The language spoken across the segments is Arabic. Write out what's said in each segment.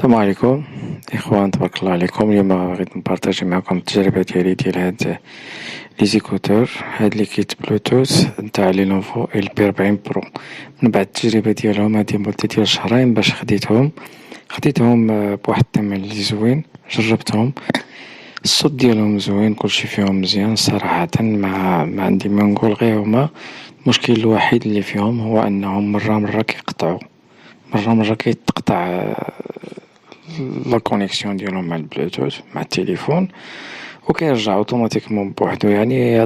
السلام عليكم اخوان، تبارك الله عليكم. اليوم بغيت نبارطاجي معكم التجربه ديالي ديال هاد لي زيكوتور، هاد لي كيت بلوتوث نتاع لينوفو LP40 برو. من بعد التجربه ديالهم هادي مده ديال شهرين باش خديتهم بواحد الثمن اللي زوين. جربتهم، الصوت ديالهم زوين، كلشي فيهم مزيان صراحه. ما عندي ما نقول، غير هما المشكل الوحيد اللي فيهم هو انهم مره كيقطعوا، مرة كيتقطع لا كونيكسيون ديالهم مع البلوتوث مع التليفون، وكيرجع اوتوماتيكمون بوحدو. يعني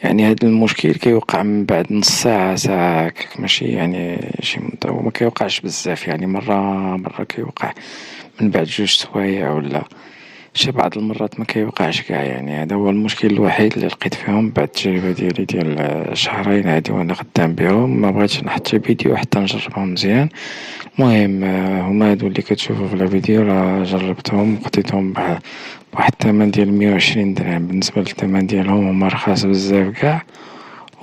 هاد المشكل كيوقع من بعد نص ساعة ساعة هكاك، ماشي يعني شي مدة، وما كيوقعش بزاف. يعني مرة كيوقع من بعد 2 سوايع، ولا شي بعض المرات ما كيوقعش كاع. يعني هذا هو المشكل الوحيد اللي لقيت فيهم بعد التجربة ديالي ديال شهرين هادي وانا خدام بهم. ما بغيتش نحط شي فيديو حتى نجربهم مزيان. المهم هما هادو اللي كتشوفو في الفيديو، راه جربتهم وخديتهم بواحد الثمن ديال 120 درهم. بالنسبة للثمن ديالهم هما رخاص بزاف كاع،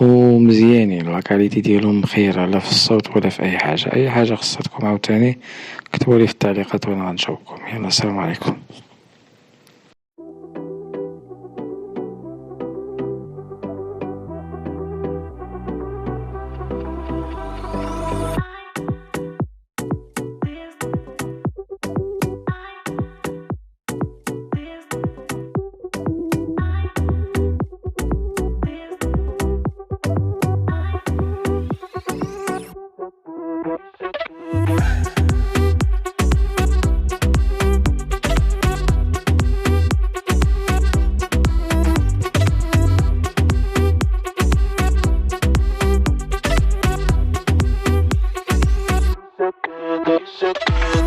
ومزيانين. لاكاليتي ديالهم خيرة، لا في الصوت ولا في اي حاجة خصتكم عاوتاني كتبولي في التعليقات وانا غنجاوبكم. يلا، السلام عليكم. So good.